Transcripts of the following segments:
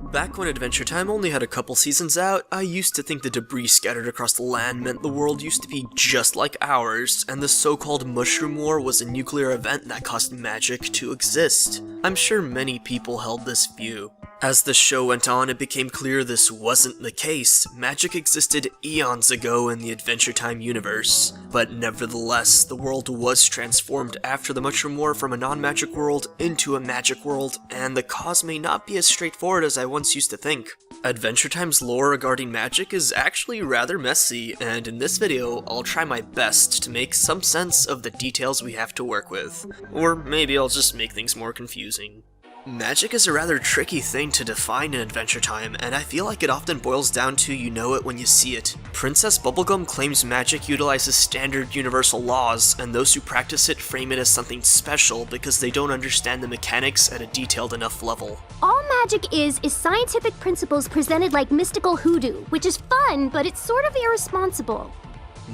Back when Adventure Time only had a couple seasons out, I used to think the debris scattered across the land meant the world used to be just like ours, and the so-called Mushroom War was a nuclear event that caused magic to exist. I'm sure many people held this view. As the show went on, it became clear this wasn't the case. Magic existed eons ago in the Adventure Time universe. But nevertheless, the world was transformed after the Mushroom War from a non-magic world into a magic world, and the cause may not be as straightforward as I once used to think. Adventure Time's lore regarding magic is actually rather messy, and in this video, I'll try my best to make some sense of the details we have to work with. Or maybe I'll just make things more confusing. Magic is a rather tricky thing to define in Adventure Time, and I feel like it often boils down to you know it when you see it. Princess Bubblegum claims magic utilizes standard universal laws, and those who practice it frame it as something special because they don't understand the mechanics at a detailed enough level. All magic is scientific principles presented like mystical hoodoo, which is fun, but it's sort of irresponsible.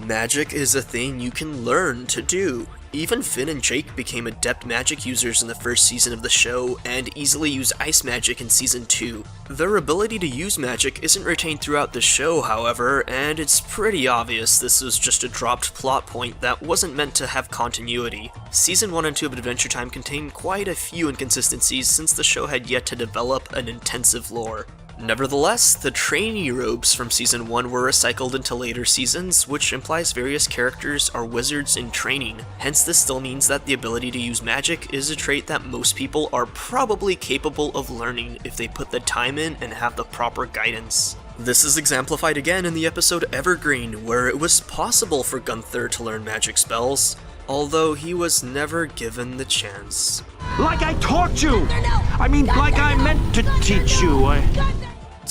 Magic is a thing you can learn to do. Even Finn and Jake became adept magic users in the first season of the show, and easily use ice magic in season 2. Their ability to use magic isn't retained throughout the show, however, and it's pretty obvious this was just a dropped plot point that wasn't meant to have continuity. Season 1 and 2 of Adventure Time contained quite a few inconsistencies since the show had yet to develop an intensive lore. Nevertheless, the trainee robes from Season 1 were recycled into later seasons, which implies various characters are wizards in training. Hence, this still means that the ability to use magic is a trait that most people are probably capable of learning if they put the time in and have the proper guidance. This is exemplified again in the episode Evergreen, where it was possible for Gunther to learn magic spells, although he was never given the chance. Like I taught you! I mean, like I meant to teach you.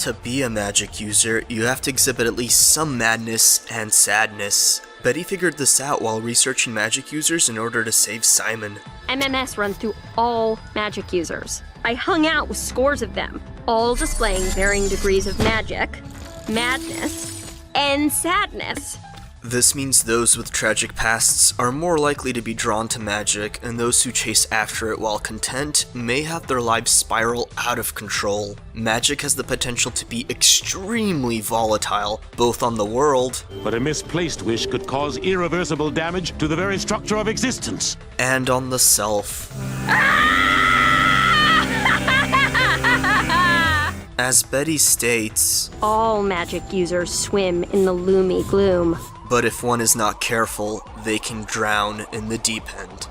To be a magic user, you have to exhibit at least some madness and sadness. Betty figured this out while researching magic users in order to save Simon. MMS runs through all magic users. I hung out with scores of them, all displaying varying degrees of magic, madness, and sadness. This means those with tragic pasts are more likely to be drawn to magic, and those who chase after it while content may have their lives spiral out of control. Magic has the potential to be extremely volatile, both on the world, But a misplaced wish could cause irreversible damage to the very structure of existence. and on the self. As Betty states, All magic users swim in the loomy gloom. but if one is not careful, they can drown in the deep end.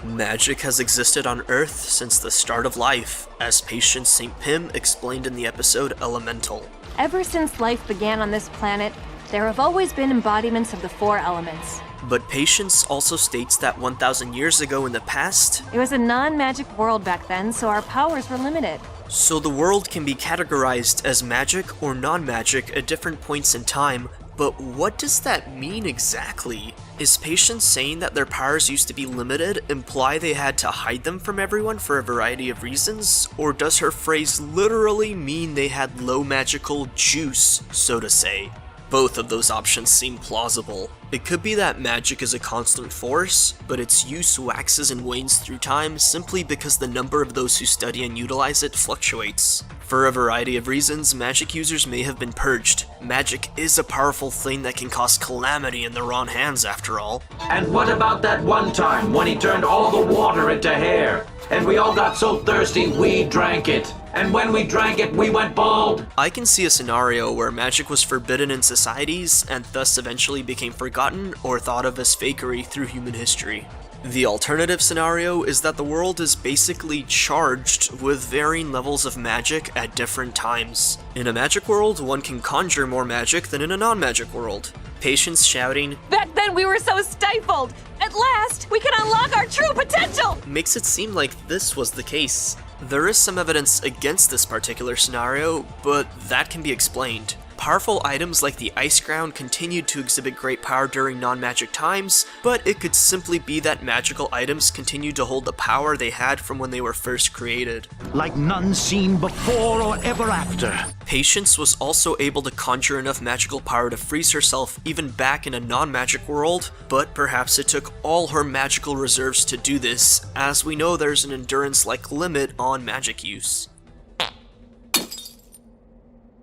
Magic has existed on Earth since the start of life, as Patience St. Pim explained in the episode Elemental. Ever since life began on this planet, there have always been embodiments of the 4 elements. But Patience also states that 1,000 years ago in the past, It was a non-magic world back then, so our powers were limited. so the world can be categorized as magic or non-magic at different points in time. But what does that mean exactly? Is Patience saying that their powers used to be limited imply they had to hide them from everyone for a variety of reasons? Or does her phrase literally mean they had low magical juice, so to say? Both of those options seem plausible. It could be that magic is a constant force, but its use waxes and wanes through time simply because the number of those who study and utilize it fluctuates. For a variety of reasons, magic users may have been purged. Magic is a powerful thing that can cause calamity in the wrong hands, after all. And what about that one time when he turned all the water into hair? And we all got so thirsty we drank it. And when we drank it, we went bald. I can see a scenario where magic was forbidden in societies and thus eventually became forgotten or thought of as fakery through human history. The alternative scenario is that the world is basically charged with varying levels of magic at different times. In a magic world, one can conjure more magic than in a non-magic world. Patience shouting, Back then we were so stifled! At last, we can unlock our true potential! makes it seem like this was the case. There is some evidence against this particular scenario, but that can be explained. Powerful items like the Ice Ground continued to exhibit great power during non-magic times, but it could simply be that magical items continued to hold the power they had from when they were first created. Like none seen before or ever after. Patience was also able to conjure enough magical power to freeze herself even back in a non-magic world, but perhaps it took all her magical reserves to do this, as we know there's an endurance-like limit on magic use.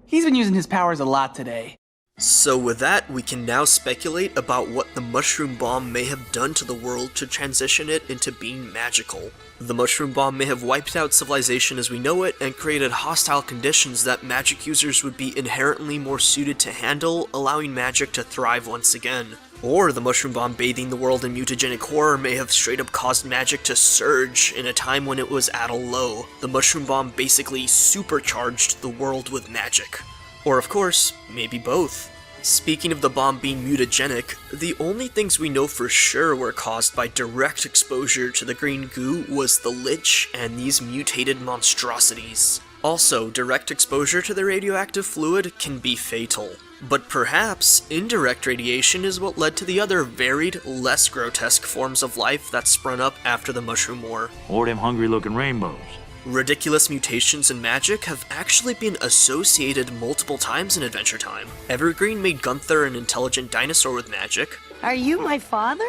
He's been using his powers a lot today. So with that, we can now speculate about what the mushroom bomb may have done to the world to transition it into being magical. The mushroom bomb may have wiped out civilization as we know it and created hostile conditions that magic users would be inherently more suited to handle, allowing magic to thrive once again. Or the mushroom bomb bathing the world in mutagenic horror may have straight up caused magic to surge in a time when it was at a low. The mushroom bomb basically supercharged the world with magic. Or of course, maybe both. Speaking of the bomb being mutagenic, the only things we know for sure were caused by direct exposure to the green goo was the Lich and these mutated monstrosities. Also, direct exposure to the radioactive fluid can be fatal. But perhaps indirect radiation is what led to the other varied, less grotesque forms of life that sprung up after the Mushroom War. Or them hungry-looking rainbows. Ridiculous mutations in magic have actually been associated multiple times in Adventure Time. Evergreen made Gunther an intelligent dinosaur with magic. Are you my father?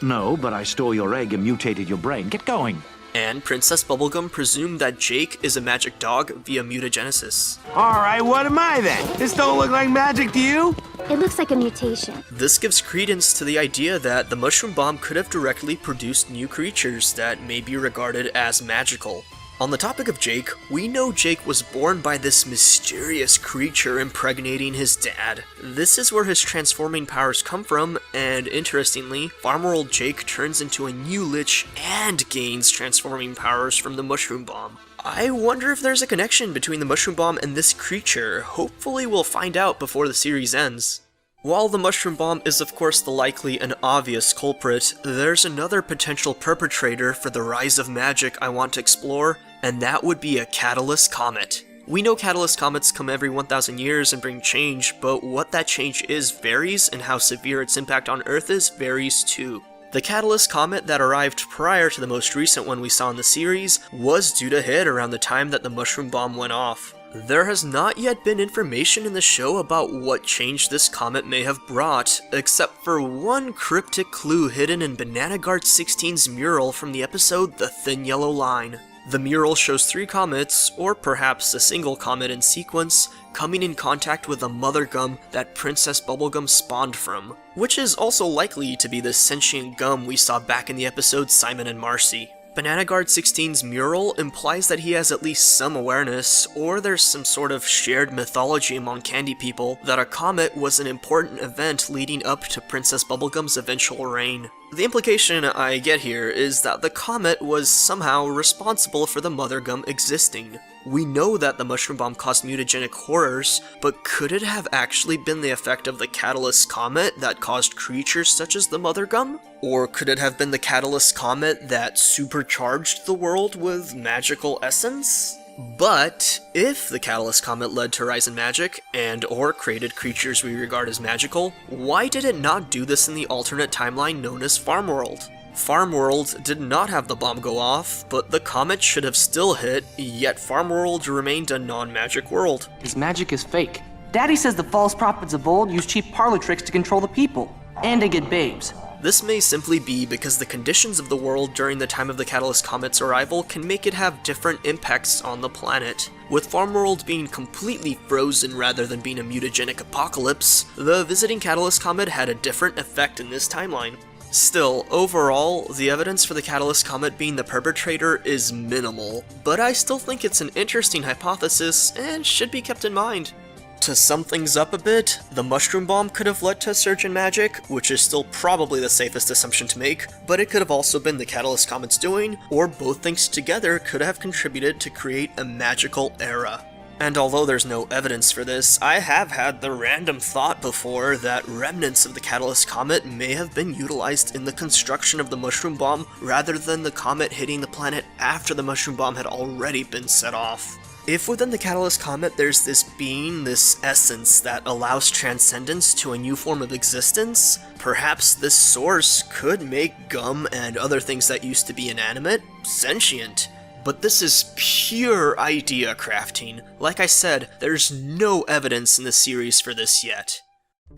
No, but I stole your egg and mutated your brain. Get going. And Princess Bubblegum presumed that Jake is a magic dog via mutagenesis. Alright, what am I then? This don't look like magic to you? It looks like a mutation. This gives credence to the idea that the mushroom bomb could have directly produced new creatures that may be regarded as magical. On the topic of Jake, we know Jake was born by this mysterious creature impregnating his dad. This is where his transforming powers come from, and interestingly, Farmworld Jake turns into a new Lich and gains transforming powers from the Mushroom Bomb. I wonder if there's a connection between the Mushroom Bomb and this creature. Hopefully we'll find out before the series ends. While the Mushroom Bomb is of course the likely and obvious culprit, there's another potential perpetrator for the rise of magic I want to explore, and that would be a Catalyst Comet. We know Catalyst Comets come every 1,000 years and bring change, but what that change is varies, and how severe its impact on Earth is varies too. The Catalyst Comet that arrived prior to the most recent one we saw in the series was due to hit around the time that the Mushroom Bomb went off. There has not yet been information in the show about what change this comet may have brought, except for one cryptic clue hidden in Banana Guard 16's mural from the episode The Thin Yellow Line. The mural shows 3 comets, or perhaps a single comet in sequence, coming in contact with a mother gum that Princess Bubblegum spawned from, which is also likely to be the sentient gum we saw back in the episode Simon and Marcy. Banana Guard 16's mural implies that he has at least some awareness, or there's some sort of shared mythology among candy people that a comet was an important event leading up to Princess Bubblegum's eventual reign. The implication I get here is that the comet was somehow responsible for the Mother Gum existing. We know that the Mushroom Bomb caused mutagenic horrors, but could it have actually been the effect of the Catalyst Comet that caused creatures such as the Mother Gum? Or could it have been the Catalyst Comet that supercharged the world with magical essence? But if the Catalyst Comet led to rise in magic, and or created creatures we regard as magical, why did it not do this in the alternate timeline known as Farmworld? Farmworld did not have the bomb go off, but the comet should have still hit, yet Farmworld remained a non-magic world. His magic is fake. Daddy says the false prophets of old used cheap parlor tricks to control the people, and to get babes. This may simply be because the conditions of the world during the time of the Catalyst Comet's arrival can make it have different impacts on the planet. With Farmworld being completely frozen rather than being a mutagenic apocalypse, the visiting Catalyst Comet had a different effect in this timeline. Still, overall, the evidence for the Catalyst Comet being the perpetrator is minimal, but I still think it's an interesting hypothesis and should be kept in mind. To sum things up a bit, the Mushroom Bomb could have led to a surge in magic, which is still probably the safest assumption to make, but it could have also been the Catalyst Comet's doing, or both things together could have contributed to create a magical era. And although there's no evidence for this, I have had the random thought before that remnants of the Catalyst Comet may have been utilized in the construction of the Mushroom Bomb rather than the comet hitting the planet after the Mushroom Bomb had already been set off. If within the Catalyst Comet there's this being, this essence that allows transcendence to a new form of existence, perhaps this source could make gum and other things that used to be inanimate sentient. But this is pure idea crafting. Like I said, there's no evidence in the series for this yet.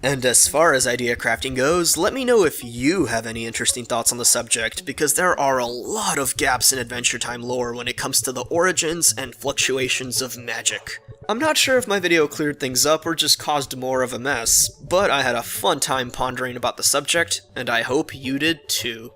And as far as idea crafting goes, let me know if you have any interesting thoughts on the subject, because there are a lot of gaps in Adventure Time lore when it comes to the origins and fluctuations of magic. I'm not sure if my video cleared things up or just caused more of a mess, but I had a fun time pondering about the subject, and I hope you did too.